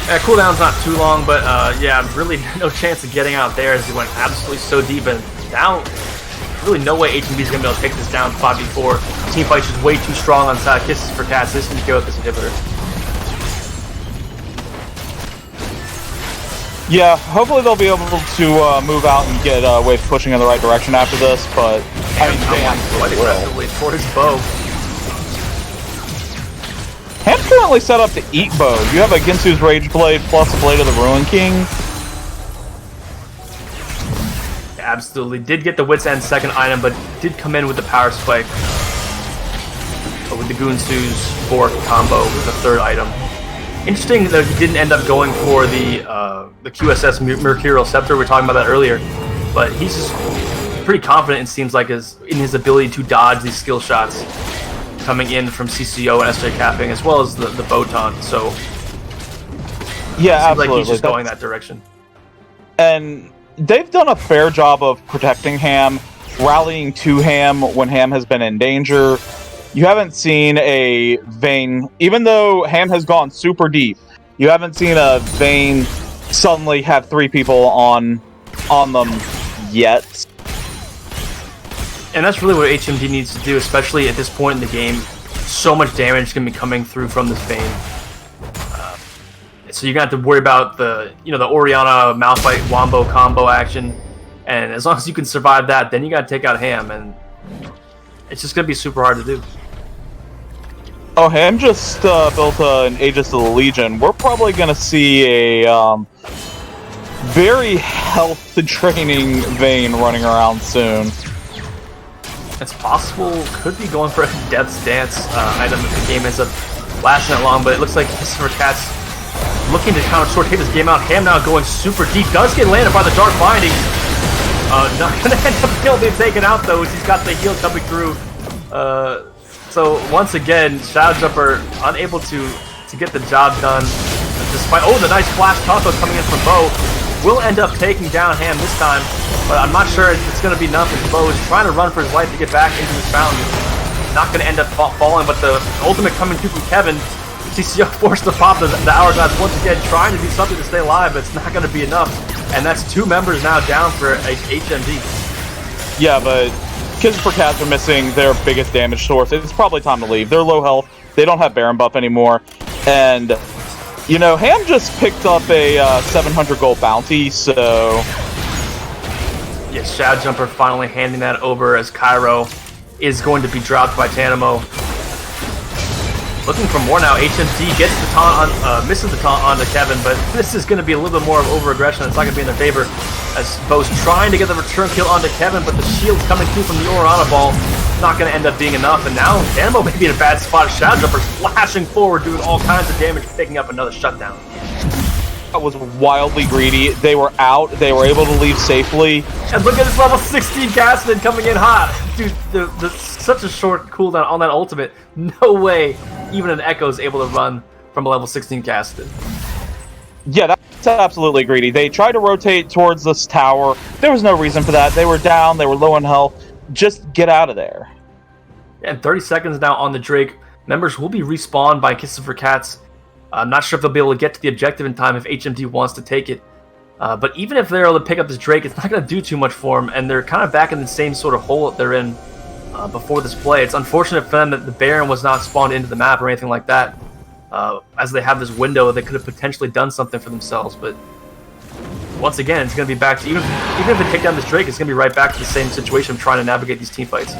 Yeah, cooldown's not too long, but yeah, really no chance of getting out there as he went absolutely so deep and down. Really no way HMD's going to be able to take this down 5v4. Team fight's just way too strong on side. Kisses for Cats. This can go with this inhibitor. Yeah, hopefully they'll be able to move out and get waves pushing in the right direction after this, but I mean, quite aggressively for his bow. Ham's currently set up to eat bow. You have a Ginsu's Rage Blade plus a Blade of the Ruin King. Absolutely. Did get the Wit's End second item, but did come in with the Power Spike. With the Ginsu's fourth combo with the third item. Interesting that he didn't end up going for the QSS Mercurial Scepter. We were talking about that earlier, but he's just pretty confident. It seems like in his ability to dodge these skill shots coming in from CCO and SJ capping, as well as the Botan. So yeah, it seems absolutely. like he's just going that direction. And they've done a fair job of protecting Ham, rallying to Ham when Ham has been in danger. You haven't seen a Vayne, even though Ham has gone super deep, you haven't seen a Vayne suddenly have 3 people on them yet. And that's really what HMD needs to do, especially at this point in the game. So much damage is going to be coming through from this Vayne. So you're going to have to worry about the Orianna Malphite Wombo combo action. And as long as you can survive that, then you got to take out Ham. And it's just going to be super hard to do. Oh, Ham just built an Aegis of the Legion. We're probably going to see a very health draining Vayne running around soon. It's possible, could be going for a Death Stance item if the game ends up lasting that long, but it looks like Christopher Cat's looking to kind of sort of hit this game out. Ham now going super deep, does get landed by the Dark Binding. Not going to end up being taken out though, as he's got the heal coming through. So once again, Shadow Jumper unable to get the job done. Despite, oh, the nice flash combo coming in from Bo. Will end up taking down Ham this time, but I'm not sure it's going to be enough as Bo is trying to run for his life to get back into this fountain. Not going to end up falling, but the ultimate coming through from Kevin. CCO forced to pop the Hourglass once again, trying to do something to stay alive, but it's not going to be enough. And that's 2 members now down for HMD. Yeah, but Christopher Cats are missing their biggest damage source. It's probably time to leave. They're low health. They don't have Baron buff anymore. And, you know, Ham just picked up a 700 gold bounty, so... Yes, Shadow Jumper finally handing that over as Cairo is going to be dropped by Tanamo. Looking for more now. HMD gets the taunt on, misses the taunt onto Kevin, but this is going to be a little bit more of over-aggression. It's not going to be in their favor, as Bo's trying to get the return kill onto Kevin, but the shield's coming through from the Oriana ball. Not going to end up being enough, and now Tanamo may be in a bad spot. Shadow Jumper flashing forward, doing all kinds of damage, picking up another shutdown. That was wildly greedy. They were out. They were able to leave safely. And look at this level 16 Gaston coming in hot. Dude, such a short cooldown on that ultimate. No way even an Echo is able to run from a level 16 Gaston. Yeah, that's absolutely greedy. They tried to rotate towards this tower. There was no reason for that. They were down. They were low in health. Just get out of there. And 30 seconds now on the Drake. Members will be respawned by Kisses for Cats. I'm not sure if they'll be able to get to the objective in time if HMD wants to take it. But even if they're able to pick up this Drake, it's not going to do too much for them, and they're kind of back in the same sort of hole that they're in before this play. It's unfortunate for them that the Baron was not spawned into the map or anything like that, as they have this window they could have potentially done something for themselves. But once again, it's going to be back to, even if they take down this Drake, it's going to be right back to the same situation of trying to navigate these team fights.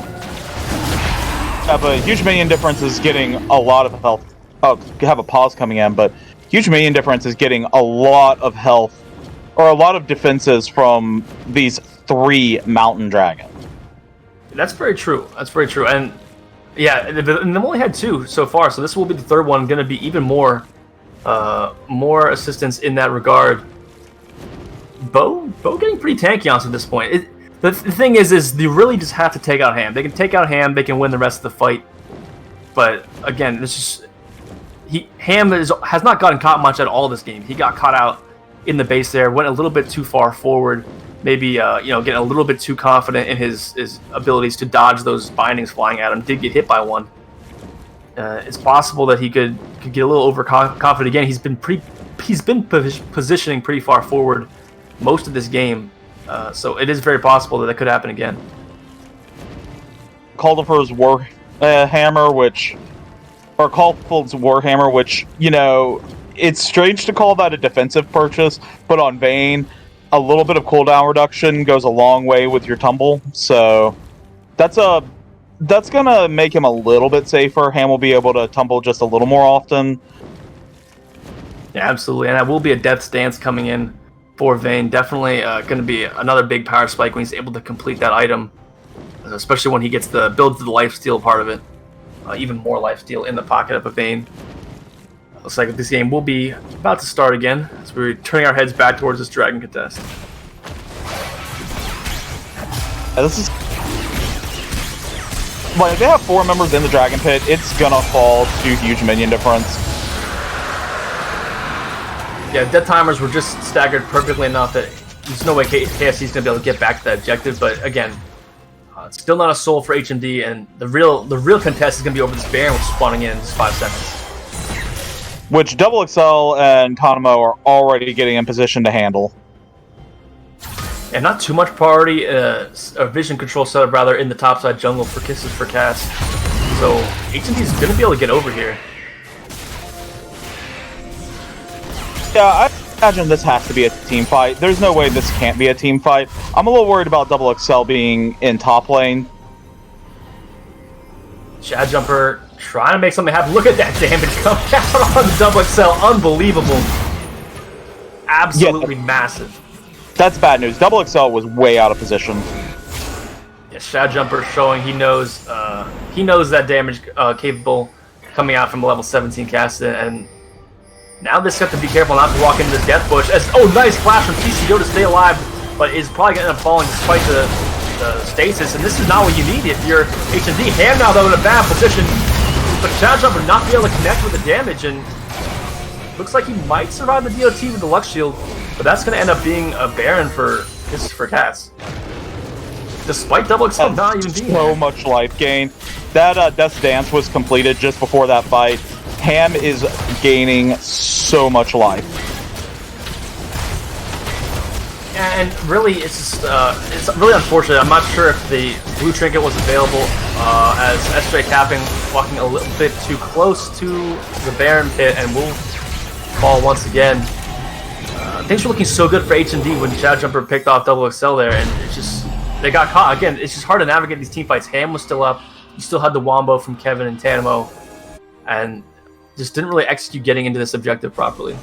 Yeah, but Huge Minion Difference is getting a lot of health. Oh, have a pause coming in, but Huge Minion Difference is getting a lot of health, or a lot of defenses from these 3 Mountain Dragons. That's very true. That's very true. And yeah, and they've only had 2 so far, so this will be the 3rd one, going to be even more assistance in that regard. Bo getting pretty tanky on at this point. The thing is they really just have to take out Ham. They can take out Ham, they can win the rest of the fight. But again, this is... Ham has not gotten caught much at all this game. He got caught out in the base there, went a little bit too far forward, maybe getting a little bit too confident in his abilities to dodge those bindings flying at him. Did get hit by one. It's possible that he could get a little overconfident again. He's been positioning pretty far forward most of this game, so it is very possible that could happen again. Caldifer's Warhammer, which, you know, it's strange to call that a defensive purchase, but on Vayne, a little bit of cooldown reduction goes a long way with your tumble, so that's gonna make him a little bit safer. Ham will be able to tumble just a little more often. Yeah, absolutely, and that will be a death stance coming in for Vayne. Definitely going to be another big power spike when he's able to complete that item, especially when he gets the builds the lifesteal part of it. Even more lifesteal in the pocket of a Vayne. Looks like this game will be about to start again, as we're turning our heads back towards this Dragon contest. This is... Like, if they have 4 members in the Dragon Pit, it's gonna fall to Huge Minion Difference. Yeah, death timers were just staggered perfectly enough that there's no way KFC is going to be able to get back to that objective, but again, it's still not a soul for HMD, and the real contest is going to be over this Baron, which is spawning in just 5 seconds. Which Double XL and Kanamo are already getting in position to handle. And not too much priority, a vision control setup rather, in the topside jungle for Kisses for Cats. So HMD is going to be able to get over here. Yeah, I imagine this has to be a team fight. There's no way this can't be a team fight. I'm a little worried about Double XL being in top lane. Shadow Jumper trying to make something happen. Look at that damage coming out on Double XL. Unbelievable. Absolutely massive. That's bad news. Double XL was way out of position. Yeah, Shadow Jumper showing he knows that damage capable coming out from level 17 Cassidy, and now this have to be careful not to walk into this death bush. As nice flash from TCO to stay alive, but is probably going to end up falling despite the stasis, and this is not what you need if you're HMD. Ham now though in a bad position, but Shadow Jumper not be able to connect with the damage, and looks like he might survive the DOT with the Lux Shield, but that's going to end up being a Baron for Cass. Despite Double XL not even being so much life gain. That Death's Dance was completed just before that fight. Ham is gaining so much life. And really, it's really unfortunate. I'm not sure if the blue trinket was available as SJ Capping walking a little bit too close to the Baron pit and will fall once again. Things were looking so good for HMD when Shadow Jumper picked off Double XL there, and it's just they got caught again. It's just hard to navigate these team fights. Ham was still up. You still had the wombo from Kevin and Tanimo, and just didn't really execute getting into this objective properly.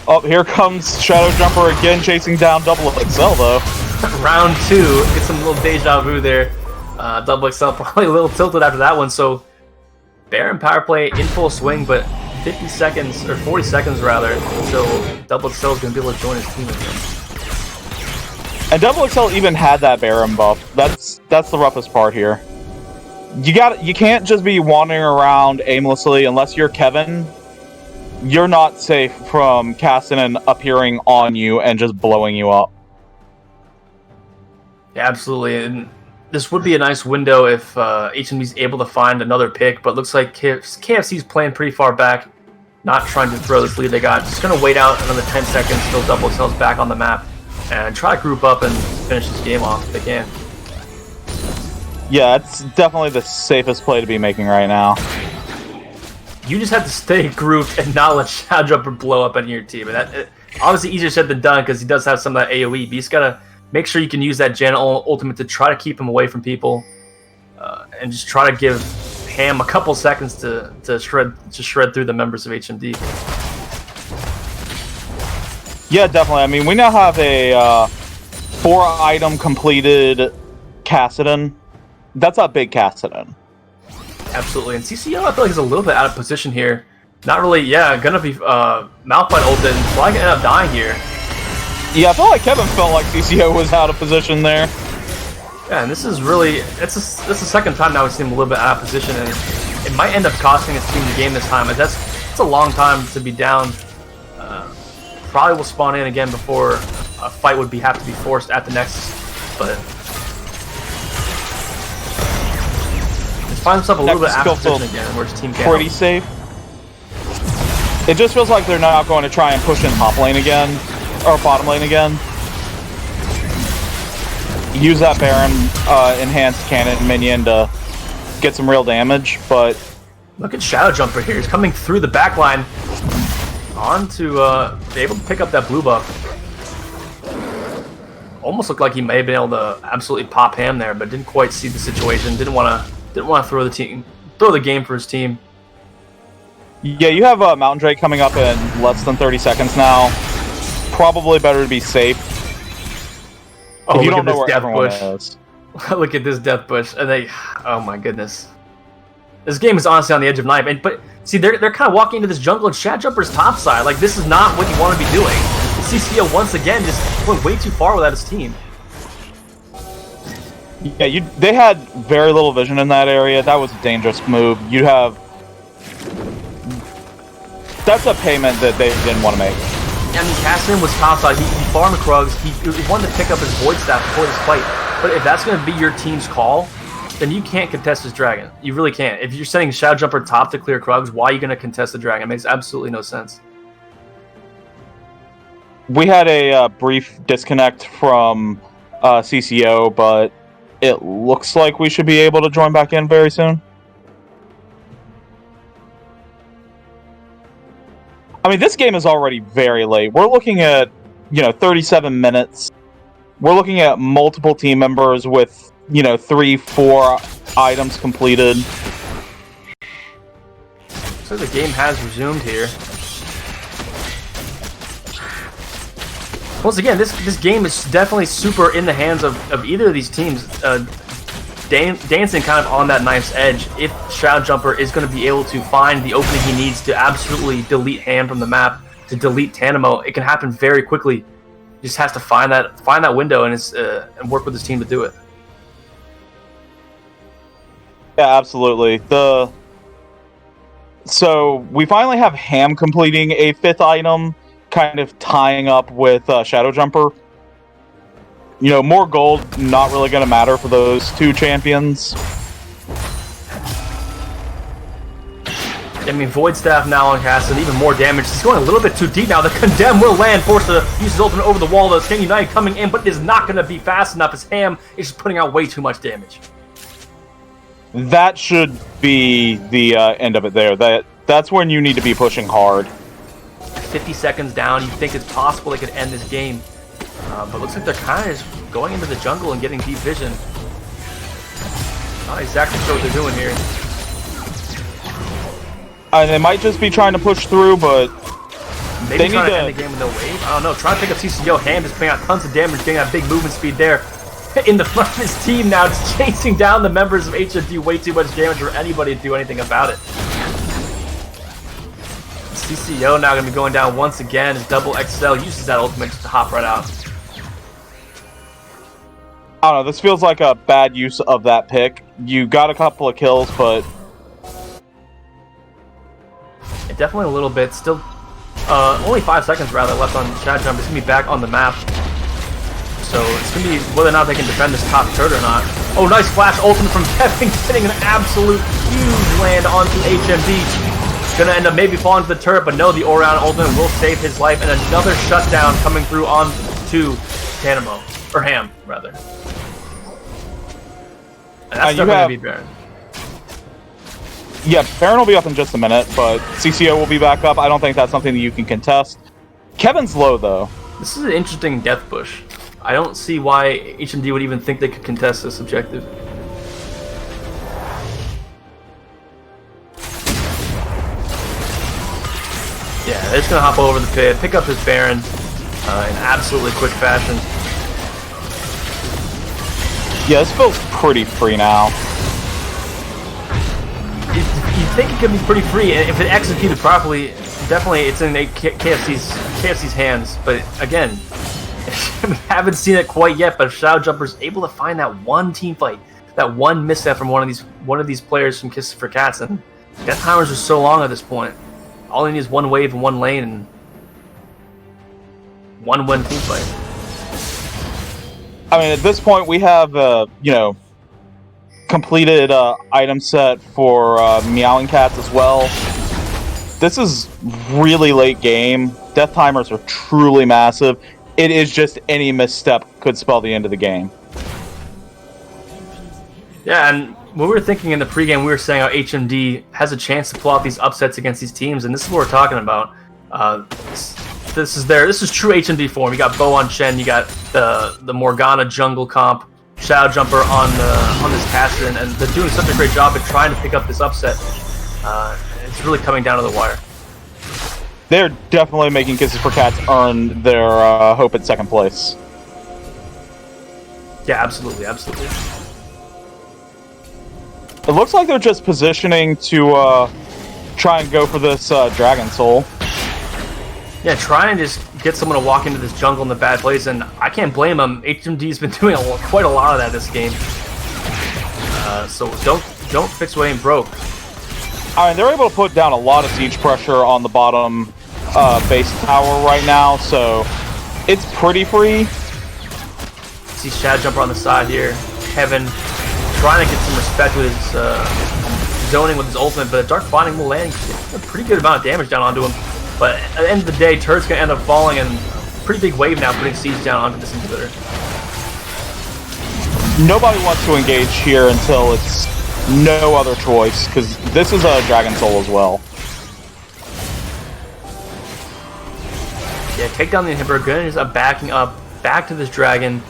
Oh, here comes Shadow Jumper again, chasing down Double XL though. Round 2, get some little deja vu there. Double XL probably a little tilted after that one, so Baron power play in full swing, but 50 seconds, or 40 seconds rather, until Double XL is going to be able to join his team again. And Double XL even had that Baron buff. That's the roughest part here. You can't just be wandering around aimlessly unless you're Kevin. You're not safe from Cassidy appearing on you and just blowing you up. Yeah, absolutely. And this would be a nice window if HMD's able to find another pick, but looks like KFC's playing pretty far back, not trying to throw this lead they got. Just going to wait out another 10 seconds until Double XL's back on the map and try to group up and finish this game off if they can. Yeah, it's definitely the safest play to be making right now. You just have to stay grouped and not let Shadow Jumper blow up any of your team. And that obviously easier said than done because he does have some of that AoE, but you just gotta make sure you can use that Gen ultimate to try to keep him away from people, and just try to give Ham a couple seconds to shred through the members of HMD. Yeah, definitely. I mean, we now have a 4-item completed Cassidy. That's a big Cassidy. Absolutely, and CCO I feel like is a little bit out of position here. Not really, gonna be Malphite ulted and probably gonna end up dying here. Yeah, I feel like Kevin felt like CCO was out of position there. Yeah, and this is really, it's the second time now we've seen him a little bit out of position, and it might end up costing his team the game this time. That's a long time to be down. Probably will spawn in again before a fight would have to be forced at the Nexus, but finds himself a little bit out of position again, where his team can't. Pretty safe. It just feels like they're not going to try and push in top lane again, or bottom lane again. Use that Baron enhanced cannon minion to get some real damage, but look at Shadow Jumper here. He's coming through the back line on to be able to pick up that blue buff. Almost looked like he may have been able to absolutely pop Ham there, but didn't quite see the situation. Didn't want to throw the game for his team. Yeah, you have Mountain Drake coming up in less than 30 seconds now. Probably better to be safe. Oh, if you look don't at know where this death everyone bush. is. Look at this death bush, and oh my goodness. This game is honestly on the edge of knife, but see, they're kind of walking into this jungle and Shadow Jumper's topside. Like, this is not what you want to be doing. CCO once again just went way too far without his team. Yeah, they had very little vision in that area. That was a dangerous move. That's a payment that they didn't want to make. I mean, Cassidy was topside. He farmed Krugs. He wanted to pick up his Void Staff before this fight. But if that's going to be your team's call, then you can't contest this dragon. You really can't. If you're sending Shadow Jumper top to clear Krugs, why are you going to contest the dragon? It makes absolutely no sense. We had a brief disconnect from CCO, but it looks like we should be able to join back in very soon. I mean, this game is already very late. We're looking at, 37 minutes. We're looking at multiple team members with, 3-4 items completed. So the game has resumed here. Once again, this game is definitely super in the hands of either of these teams. Dancing kind of on that knife's edge. If Shadow Jumper is going to be able to find the opening he needs to absolutely delete Ham from the map, to delete Tanamo, it can happen very quickly. He just has to find that window and work with his team to do it. Yeah, absolutely. So we finally have Ham completing a 5th item, kind of tying up with Shadow Jumper. You know, more gold, not really going to matter for those two champions. I mean, Void Staff now on Castle, even more damage. He's going a little bit too deep now. The Condemn will land, forced to use his ultimate over the wall. The Chain Unite coming in, but it is not going to be fast enough as Ham is just putting out way too much damage. That should be the end of it there. That's when you need to be pushing hard. 50 seconds down. You think it's possible they could end this game. But looks like they're kind of just going into the jungle and getting deep vision. Not exactly sure what they're doing here. They might just be trying to push through, but maybe they trying need to end the game with no wave. I don't know. Trying to pick up CCO. Ham is putting out tons of damage, getting that big movement speed there. In the front of his team now, just chasing down the members of HMD. Way too much damage for anybody to do anything about it. CCO now going to be going down once again. His double XL uses that ultimate just to hop right out. I don't know, this feels like a bad use of that pick. You got a couple of kills, but... Yeah, definitely a little bit. Still, only 5 seconds rather left on Shadow Jumper. It's going to be back on the map. So it's going to be whether or not they can defend this top turret or not. Oh, nice flash ultimate from Kevin, getting an absolute huge land onto HMD. Going to end up maybe falling to the turret, but no, the Orion ultimate will save his life. And another shutdown coming through onto Tanamo. Or Ham, rather. And that's definitely going to be Baron. Yeah, Baron will be up in just a minute, but CCO will be back up. I don't think that's something that you can contest. Kevin's low, though. This is an interesting death push. I don't see why HMD would even think they could contest this objective. Yeah, they're just going to hop over the pit, pick up his Baron in absolutely quick fashion. Yeah, this feels pretty free now. You think it could be pretty free, and if it executed properly, definitely it's in KFC's hands. But again, haven't seen it quite yet. But if Shadow Jumper's able to find that one team fight, that one misstep from one of these players from Kisses for Cats, and death timers are so long at this point. All he needs is one wave and one lane and one win team fight. I mean, at this point, we have, completed item set for Meowing Cats as well. This is really late game. Death timers are truly massive. It is just any misstep could spell the end of the game. Yeah, and when we were thinking in the pregame, we were saying how HMD has a chance to pull out these upsets against these teams, and this is what we're talking about. This is true HMD form. You got Bo on Shen, you got the Morgana jungle comp, Shadow Jumper on this Cassidon, and they're doing such a great job at trying to pick up this upset. It's really coming down to the wire. They're definitely making Kisses for Cats earn their hope at second place. Yeah, absolutely, absolutely. It looks like they're just positioning to try and go for this Dragon Soul. Yeah, try and just get someone to walk into this jungle in the bad place, and I can't blame them. HMD's been doing quite a lot of that this game. So don't fix what ain't broke. I mean, they're able to put down a lot of siege pressure on the bottom base tower right now, so it's pretty free. See Shadow Jumper on the side here. Kevin trying to get some respect with his zoning with his ultimate, but a Dark Binding will land a pretty good amount of damage down onto him. But at the end of the day, turret's going to end up falling, and pretty big wave now putting siege down onto this inhibitor. Nobody wants to engage here until it's no other choice, because this is a Dragon Soul as well. Yeah, take down the inhibitor. Good is up backing up back to this dragon.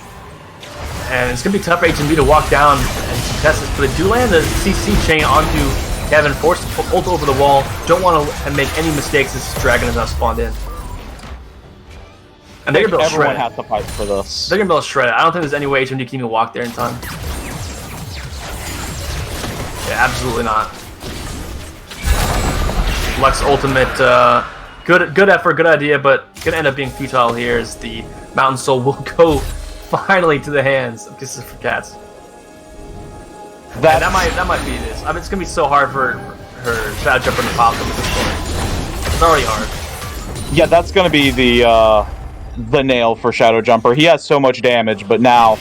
And it's going to be tough for HMD to walk down and contest this, but they do land the CC chain onto Kevin, forced to ult over the wall. Don't want to make any mistakes. This dragon is not spawned in. And they're gonna be able to everyone shred has to fight for this. They're gonna be able to shred it. I don't think there's any way HMD can even walk there in time. Yeah, absolutely not. Lux ultimate, good effort, good idea, but gonna end up being futile here as the Mountain Soul will go finally to the hands of Kisses for Cats. That might be this. I mean, it's gonna be so hard for her Shadow Jumper to pop them at this point. It's already hard. Yeah, that's gonna be the nail for Shadow Jumper. He has so much damage, but now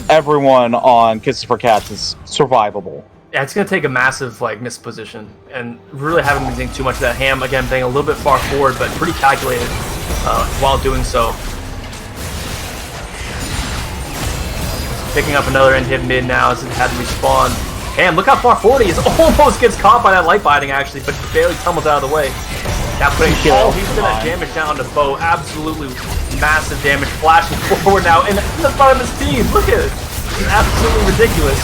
everyone on Kisses for Cats is survivable. Yeah, it's going to take a massive missed position, and really haven't been seeing too much of that. Ham, again, being a little bit far forward, but pretty calculated while doing so. Picking up another end hit mid now as it had to respawn. Ham, look how far forward he is. Almost gets caught by that light binding, actually, but barely tumbles out of the way. Now putting all he's going to damage down to Bo. Absolutely massive damage. Flashing forward now in the front of his team. Look at it. It's absolutely ridiculous.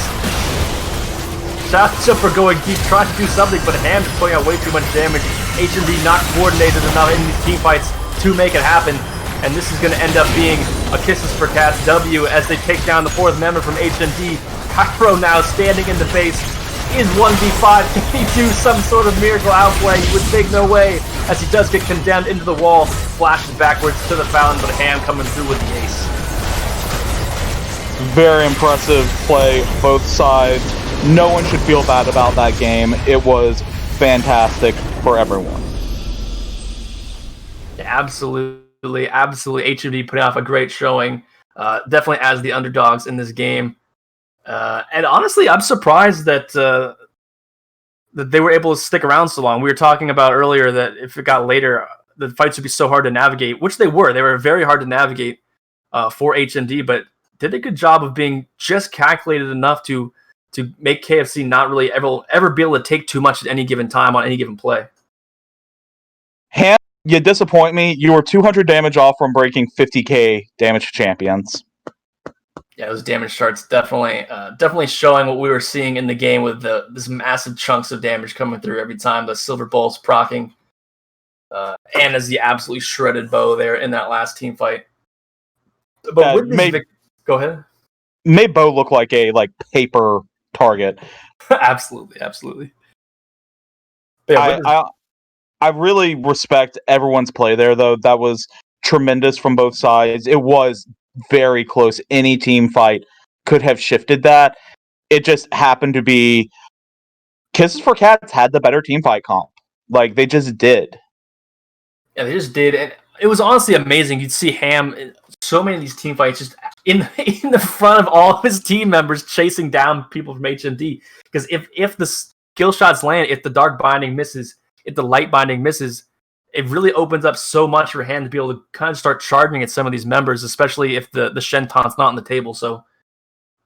Shadow Jumper going deep, trying to do something, but Ham is putting out way too much damage. HMD not coordinated enough in these team fights to make it happen. And this is going to end up being a Kisses for Cats W as they take down the fourth member from HMD. Pyro now standing in the base. Is 1v5. Can he do some sort of miracle outplay? You would think no way, as he does get condemned into the wall. Flashes backwards to the fountain, but Ham coming through with the ace. Very impressive play, both sides. No one should feel bad about that game. It was fantastic for everyone. Yeah, absolutely. HMD putting off a great showing. Definitely as the underdogs in this game. And honestly, I'm surprised that that they were able to stick around so long. We were talking about earlier that if it got later, the fights would be so hard to navigate, which they were. They were very hard to navigate for HMD, but did a good job of being just calculated enough to make KFC not really ever be able to take too much at any given time on any given play. Ham, you disappoint me. You were 200 damage off from breaking 50k damage to champions. Yeah, those damage charts definitely showing what we were seeing in the game with this massive chunks of damage coming through every time the Silver Bolt's proccing. And as the absolutely shredded Bo there in that last team fight. But with this go ahead. Made Bo look like a paper target. absolutely. Yeah, I really respect everyone's play there, though. That was tremendous from both sides. It was very close. Any team fight could have shifted that. It just happened to be Kisses for Cats had the better team fight comp. They just did. Yeah, they just did. And it was honestly amazing. You'd see Ham in so many of these team fights just in the front of all of his team members chasing down people from HMD. Because if the skill shots land, if the dark binding misses, if the light binding misses, it really opens up so much for Ham to be able to kind of start charging at some of these members, especially if the Shenton's not on the table. So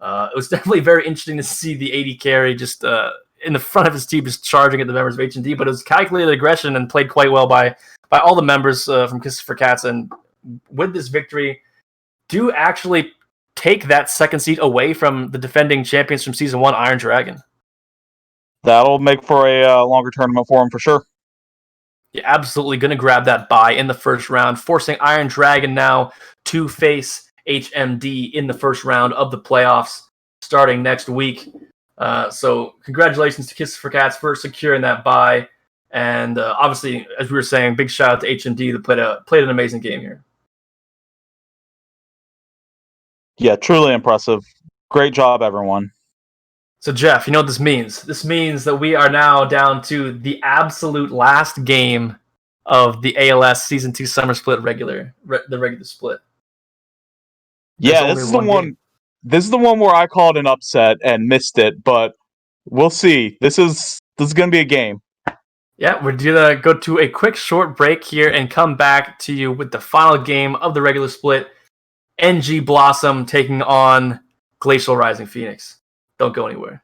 it was definitely very interesting to see the AD carry just in the front of his team just charging at the members of HMD. But it was calculated aggression and played quite well by all the members from Kisses for Cats. And with this victory, do actually take that second seat away from the defending champions from Season 1, Iron Dragon. That'll make for a longer tournament for him for sure. Yeah, absolutely going to grab that bye in the first round, forcing Iron Dragon now to face HMD in the first round of the playoffs starting next week. So congratulations to Kisses for Cats for securing that bye. And obviously, as we were saying, big shout out to HMD that played an amazing game here. Yeah, truly impressive. Great job, everyone. So, Jeff, you know what this means? This means that we are now down to the absolute last game of the ALS Season 2 Summer Split the regular split. Yeah, this is the one. This is the one where I called an upset and missed it, but we'll see. This is going to be a game. Yeah, we're going to go to a quick short break here and come back to you with the final game of the regular split. NG Blossom taking on Glacial Rising Phoenix. Don't go anywhere.